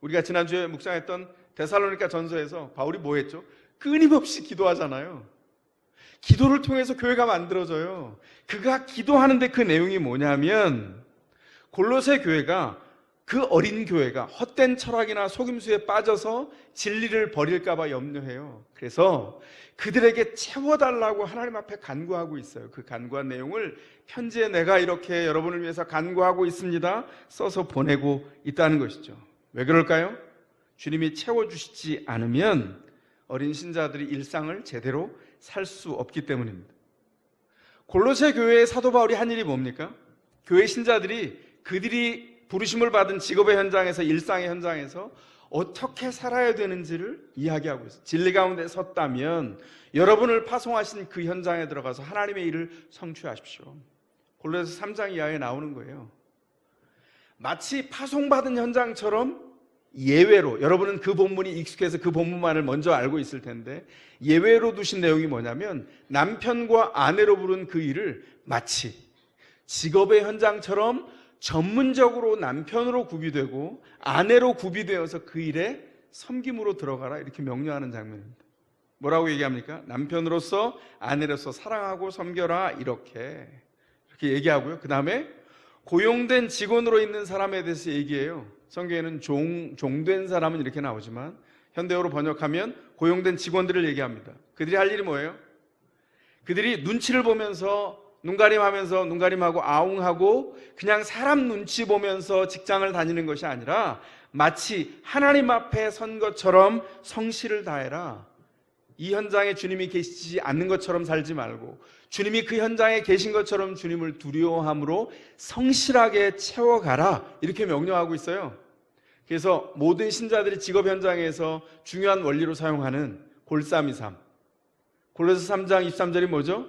우리가 지난주에 묵상했던 데살로니가 전서에서 바울이 뭐 했죠? 끊임없이 기도하잖아요. 기도를 통해서 교회가 만들어져요. 그가 기도하는데 그 내용이 뭐냐면 골로새 교회가, 그 어린 교회가 헛된 철학이나 속임수에 빠져서 진리를 버릴까 봐 염려해요. 그래서 그들에게 채워달라고 하나님 앞에 간구하고 있어요. 그 간구한 내용을 편지에 내가 이렇게 여러분을 위해서 간구하고 있습니다 써서 보내고 있다는 것이죠. 왜 그럴까요? 주님이 채워주시지 않으면 어린 신자들이 일상을 제대로 살 수 없기 때문입니다. 골로새 교회의 사도 바울이 한 일이 뭡니까? 교회 신자들이 그들이 부르심을 받은 직업의 현장에서, 일상의 현장에서 어떻게 살아야 되는지를 이야기하고 있어요. 진리 가운데 섰다면 여러분을 파송하신 그 현장에 들어가서 하나님의 일을 성취하십시오. 골로새 3장 이하에 나오는 거예요. 마치 파송받은 현장처럼 예외로, 여러분은 그 본문이 익숙해서 그 본문만을 먼저 알고 있을 텐데 예외로 두신 내용이 뭐냐면 남편과 아내로 부른 그 일을 마치 직업의 현장처럼 전문적으로 남편으로 구비되고 아내로 구비되어서 그 일에 섬김으로 들어가라, 이렇게 명령하는 장면입니다. 뭐라고 얘기합니까? 남편으로서 아내로서 사랑하고 섬겨라, 이렇게 얘기하고요. 그 다음에 고용된 직원으로 있는 사람에 대해서 얘기해요. 성경에는 종된 사람은 이렇게 나오지만 현대어로 번역하면 고용된 직원들을 얘기합니다. 그들이 할 일이 뭐예요? 그들이 눈치를 보면서 눈가림하면서 눈가림하고 아웅하고 그냥 사람 눈치 보면서 직장을 다니는 것이 아니라 마치 하나님 앞에 선 것처럼 성실을 다해라. 이 현장에 주님이 계시지 않는 것처럼 살지 말고 주님이 그 현장에 계신 것처럼 주님을 두려워함으로 성실하게 채워가라. 이렇게 명령하고 있어요. 그래서 모든 신자들이 직업 현장에서 중요한 원리로 사용하는 골323. 골로새 3장 23절이 뭐죠?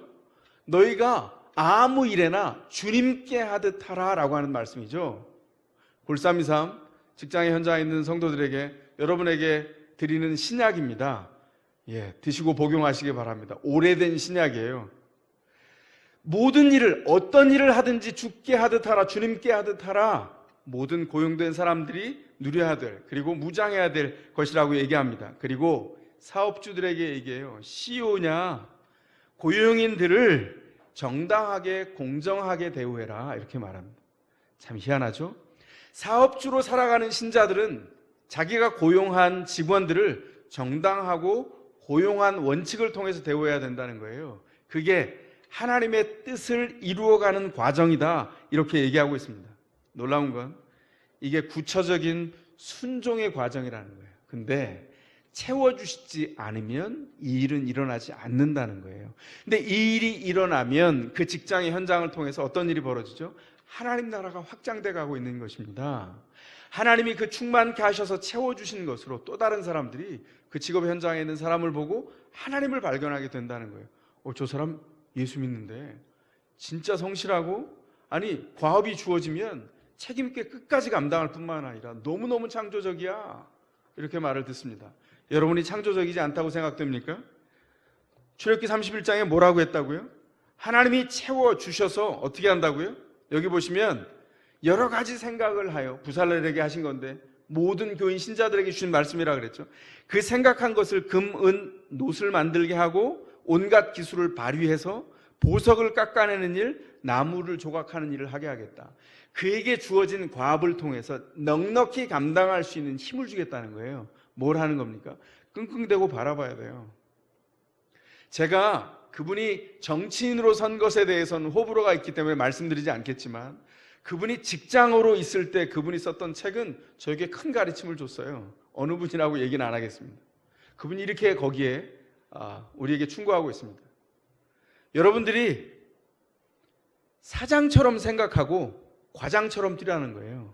너희가 아무 일에나 주님께 하듯 하라 라고 하는 말씀이죠. 골323 직장의 현장에 있는 성도들에게 여러분에게 드리는 신약입니다. 드시고 복용하시기 바랍니다. 오래된 신약이에요. 모든 일을 어떤 일을 하든지 주께 하듯 하라, 주님께 하듯 하라. 모든 고용된 사람들이 누려야 될, 그리고 무장해야 될 것이라고 얘기합니다. 그리고 사업주들에게 얘기해요. CEO냐 고용인들을 정당하게 공정하게 대우해라 이렇게 말합니다. 참 희한하죠? 사업주로 살아가는 신자들은 자기가 고용한 직원들을 정당하고 고용한 원칙을 통해서 대우해야 된다는 거예요. 그게 하나님의 뜻을 이루어가는 과정이다 이렇게 얘기하고 있습니다. 놀라운 건 이게 구체적인 순종의 과정이라는 거예요. 근데 채워주시지 않으면 이 일은 일어나지 않는다는 거예요. 근데 이 일이 일어나면 그 직장의 현장을 통해서 어떤 일이 벌어지죠? 하나님 나라가 확장돼 가고 있는 것입니다. 하나님이 그 충만케 하셔서 채워주신 것으로 또 다른 사람들이 그 직업 현장에 있는 사람을 보고 하나님을 발견하게 된다는 거예요. 저 사람 예수 믿는데 진짜 성실하고, 아니 과업이 주어지면 책임있게 끝까지 감당할 뿐만 아니라 너무너무 창조적이야 이렇게 말을 듣습니다. 여러분이 창조적이지 않다고 생각됩니까? 출애굽기 31장에 뭐라고 했다고요? 하나님이 채워주셔서 어떻게 한다고요? 여기 보시면 여러 가지 생각을 하여 부살렐에게 하신 건데 모든 교인 신자들에게 주신 말씀이라 그랬죠. 그 생각한 것을 금, 은, 놋을 만들게 하고 온갖 기술을 발휘해서 보석을 깎아내는 일, 나무를 조각하는 일을 하게 하겠다. 그에게 주어진 과업을 통해서 넉넉히 감당할 수 있는 힘을 주겠다는 거예요. 뭘 하는 겁니까? 끙끙대고 바라봐야 돼요. 제가 그분이 정치인으로 선 것에 대해서는 호불호가 있기 때문에 말씀드리지 않겠지만 그분이 직장으로 있을 때 그분이 썼던 책은 저에게 큰 가르침을 줬어요. 어느 분이라고 얘기는 안 하겠습니다. 그분이 이렇게 거기에 우리에게 충고하고 있습니다. 여러분들이 사장처럼 생각하고 과장처럼 뛰라는 거예요.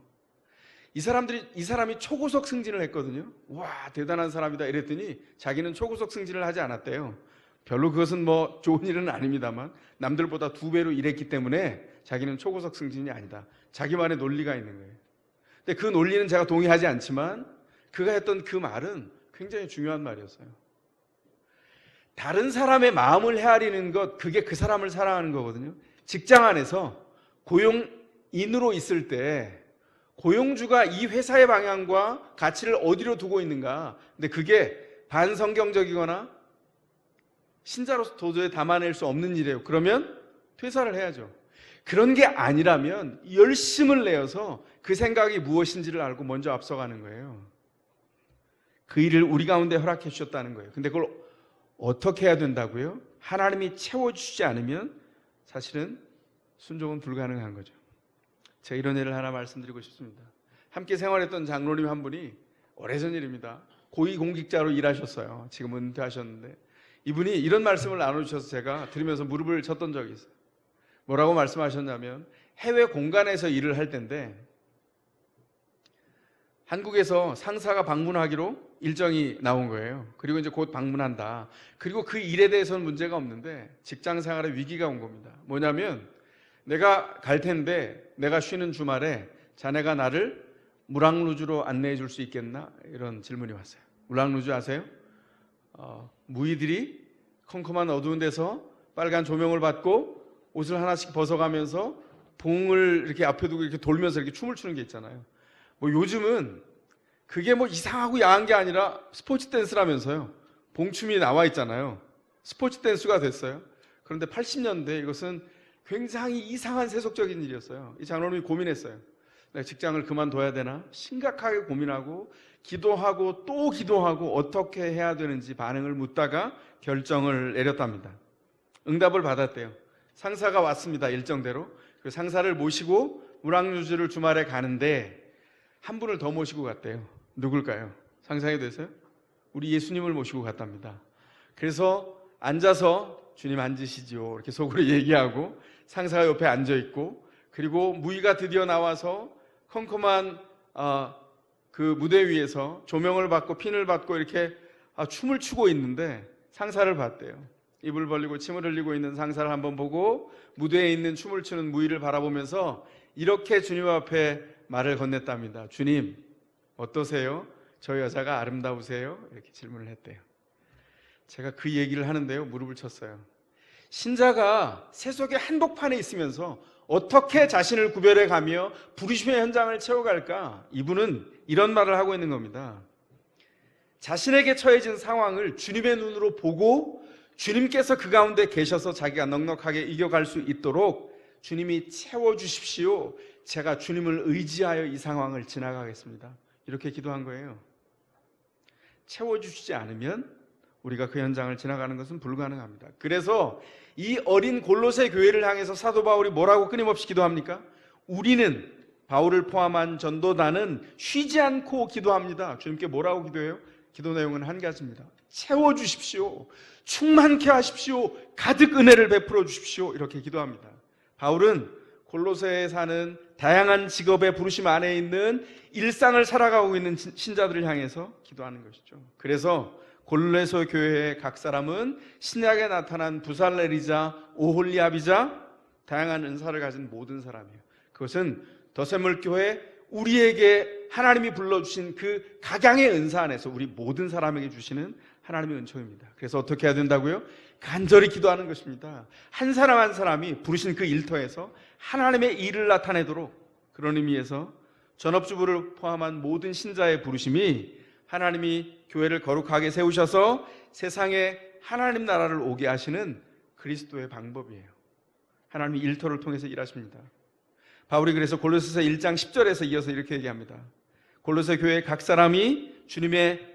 이 사람이 초고속 승진을 했거든요. 와, 대단한 사람이다 이랬더니 자기는 초고속 승진을 하지 않았대요. 별로 그것은 뭐 좋은 일은 아닙니다만 남들보다 2배로 일했기 때문에 자기는 초고속 승진이 아니다. 자기만의 논리가 있는 거예요. 근데 그 논리는 제가 동의하지 않지만 그가 했던 그 말은 굉장히 중요한 말이었어요. 다른 사람의 마음을 헤아리는 것, 그게 그 사람을 사랑하는 거거든요. 직장 안에서 고용인으로 있을 때 고용주가 이 회사의 방향과 가치를 어디로 두고 있는가, 근데 그게 반성경적이거나 신자로서 도저히 담아낼 수 없는 일이에요. 그러면 퇴사를 해야죠. 그런 게 아니라면 열심을 내어서 그 생각이 무엇인지를 알고 먼저 앞서가는 거예요. 그 일을 우리 가운데 허락해 주셨다는 거예요. 근데 그걸 어떻게 해야 된다고요? 하나님이 채워주시지 않으면 사실은 순종은 불가능한 거죠. 제가 이런 예를 하나 말씀드리고 싶습니다. 함께 생활했던 장로님 한 분이 오래전 일입니다. 고위공직자로 일하셨어요. 지금은 은퇴하셨는데 이분이 이런 말씀을 나눠주셔서 제가 들으면서 무릎을 쳤던 적이 있어요. 뭐라고 말씀하셨냐면 해외 공간에서 일을 할 때인데 한국에서 상사가 방문하기로 일정이 나온 거예요. 그리고 이제 곧 방문한다. 그리고 그 일에 대해서는 문제가 없는데 직장 생활에 위기가 온 겁니다. 뭐냐면 내가 갈 텐데 내가 쉬는 주말에 자네가 나를 무랑루즈로 안내해 줄 수 있겠나? 이런 질문이 왔어요. 무랑루즈 아세요? 무희들이 컴컴한 어두운 데서 빨간 조명을 받고 옷을 하나씩 벗어가면서 봉을 이렇게 앞에 두고 이렇게 돌면서 이렇게 춤을 추는 게 있잖아요. 뭐 요즘은 그게 뭐 이상하고 야한 게 아니라 스포츠 댄스라면서요. 봉춤이 나와 있잖아요. 스포츠 댄스가 됐어요. 그런데 80년대 이것은 굉장히 이상한 세속적인 일이었어요. 이 장로님이 고민했어요. 내가 직장을 그만둬야 되나? 심각하게 고민하고 기도하고 또 기도하고 어떻게 해야 되는지 반응을 묻다가 결정을 내렸답니다. 응답을 받았대요. 상사가 왔습니다. 일정대로. 그 상사를 모시고 물왕유주를 주말에 가는데 한 분을 더 모시고 갔대요. 누굴까요? 상상이 되세요? 우리 예수님을 모시고 갔답니다. 그래서 앉아서 주님 앉으시지요 이렇게 속으로 얘기하고 상사가 옆에 앉아있고, 그리고 무희가 드디어 나와서 컴컴한 그 무대 위에서 조명을 받고 핀을 받고 이렇게 춤을 추고 있는데 상사를 봤대요. 입을 벌리고 침을 흘리고 있는 상사를 한번 보고 무대에 있는 춤을 추는 무희를 바라보면서 이렇게 주님 앞에 말을 건넸답니다. 주님, 어떠세요? 저 여자가 아름다우세요? 이렇게 질문을 했대요. 제가 그 얘기를 하는데요, 무릎을 쳤어요. 신자가 세속의 한복판에 있으면서 어떻게 자신을 구별해 가며 부르심의 현장을 채워갈까? 이분은 이런 말을 하고 있는 겁니다. 자신에게 처해진 상황을 주님의 눈으로 보고 주님께서 그 가운데 계셔서 자기가 넉넉하게 이겨갈 수 있도록 주님이 채워주십시오. 제가 주님을 의지하여 이 상황을 지나가겠습니다. 이렇게 기도한 거예요. 채워주시지 않으면 우리가 그 현장을 지나가는 것은 불가능합니다. 그래서 이 어린 골로새 교회를 향해서 사도 바울이 뭐라고 끊임없이 기도합니까? 우리는, 바울을 포함한 전도단은 쉬지 않고 기도합니다. 주님께 뭐라고 기도해요? 기도 내용은 한 가지입니다. 채워주십시오. 충만케 하십시오. 가득 은혜를 베풀어 주십시오. 이렇게 기도합니다. 바울은 골로새에 사는 다양한 직업의 부르심 안에 있는 일상을 살아가고 있는 신자들을 향해서 기도하는 것이죠. 그래서 골로새 교회의 각 사람은 신약에 나타난 부살레리자, 오홀리압이자 다양한 은사를 가진 모든 사람이에요. 그것은 더세물교회 우리에게 하나님이 불러주신 그 각양의 은사 안에서 우리 모든 사람에게 주시는 하나님의 은총입니다. 그래서 어떻게 해야 된다고요? 간절히 기도하는 것입니다. 한 사람 한 사람이 부르신 그 일터에서 하나님의 일을 나타내도록, 그런 의미에서 전업주부를 포함한 모든 신자의 부르심이 하나님이 교회를 거룩하게 세우셔서 세상에 하나님 나라를 오게 하시는 그리스도의 방법이에요. 하나님이 일터를 통해서 일하십니다. 바울이 그래서 골로새서 1장 10절에서 이어서 이렇게 얘기합니다. 골로새 교회 각 사람이 주님의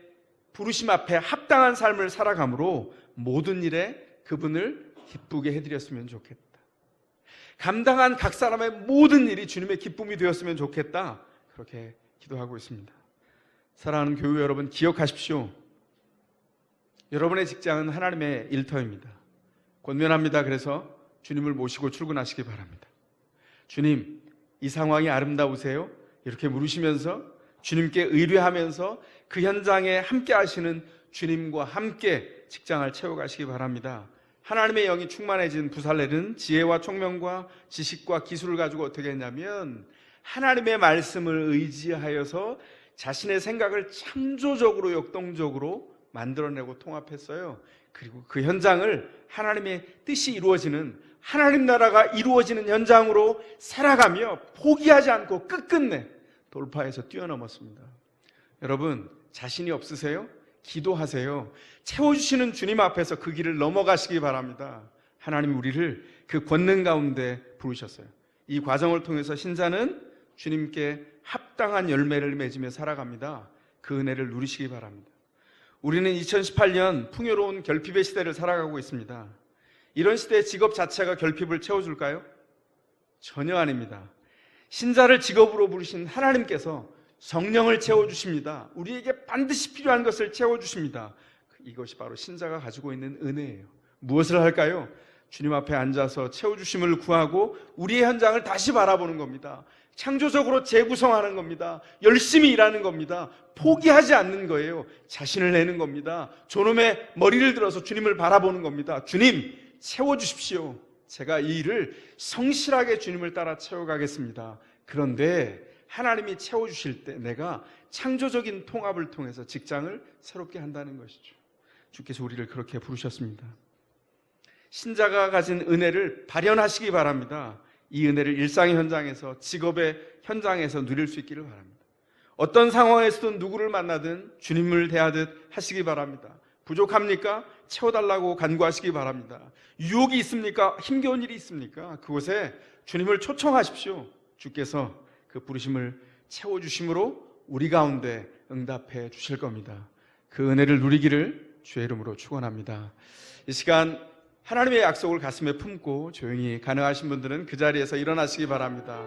부르심 앞에 합당한 삶을 살아감으로 모든 일에 그분을 기쁘게 해드렸으면 좋겠다. 감당한 각 사람의 모든 일이 주님의 기쁨이 되었으면 좋겠다. 그렇게 기도하고 있습니다. 사랑하는 교회 여러분, 기억하십시오. 여러분의 직장은 하나님의 일터입니다. 권면합니다. 그래서 주님을 모시고 출근하시기 바랍니다. 주님, 이 상황이 아름다우세요? 이렇게 물으시면서 주님께 의뢰하면서 그 현장에 함께 하시는 주님과 함께 직장을 채워가시기 바랍니다. 하나님의 영이 충만해진 부살렐은 지혜와 총명과 지식과 기술을 가지고 어떻게 했냐면 하나님의 말씀을 의지하여서 자신의 생각을 창조적으로 역동적으로 만들어내고 통합했어요. 그리고 그 현장을 하나님의 뜻이 이루어지는, 하나님 나라가 이루어지는 현장으로 살아가며 포기하지 않고 끝끝내 돌파해서 뛰어넘었습니다. 여러분, 자신이 없으세요? 기도하세요. 채워주시는 주님 앞에서 그 길을 넘어가시기 바랍니다. 하나님이 우리를 그 권능 가운데 부르셨어요. 이 과정을 통해서 신자는 주님께 합당한 열매를 맺으며 살아갑니다. 그 은혜를 누리시기 바랍니다. 우리는 2018년 풍요로운 결핍의 시대를 살아가고 있습니다. 이런 시대의 직업 자체가 결핍을 채워줄까요? 전혀 아닙니다. 신자를 직업으로 부르신 하나님께서 성령을 채워주십니다. 우리에게 반드시 필요한 것을 채워주십니다. 이것이 바로 신자가 가지고 있는 은혜예요. 무엇을 할까요? 주님 앞에 앉아서 채워주심을 구하고 우리의 현장을 다시 바라보는 겁니다. 창조적으로 재구성하는 겁니다. 열심히 일하는 겁니다. 포기하지 않는 거예요. 자신을 내는 겁니다. 저놈의 머리를 들어서 주님을 바라보는 겁니다. 주님, 채워주십시오. 제가 이 일을 성실하게 주님을 따라 채워가겠습니다. 그런데 하나님이 채워주실 때 내가 창조적인 통합을 통해서 직장을 새롭게 한다는 것이죠. 주께서 우리를 그렇게 부르셨습니다. 신자가 가진 은혜를 발현하시기 바랍니다. 이 은혜를 일상의 현장에서, 직업의 현장에서 누릴 수 있기를 바랍니다. 어떤 상황에서든 누구를 만나든 주님을 대하듯 하시기 바랍니다. 부족합니까? 채워달라고 간구하시기 바랍니다. 유혹이 있습니까? 힘겨운 일이 있습니까? 그곳에 주님을 초청하십시오. 주께서 그 부르심을 채워주심으로 우리 가운데 응답해 주실 겁니다. 그 은혜를 누리기를 주의 이름으로 축원합니다. 이 시간 하나님의 약속을 가슴에 품고 조용히 가능하신 분들은 그 자리에서 일어나시기 바랍니다.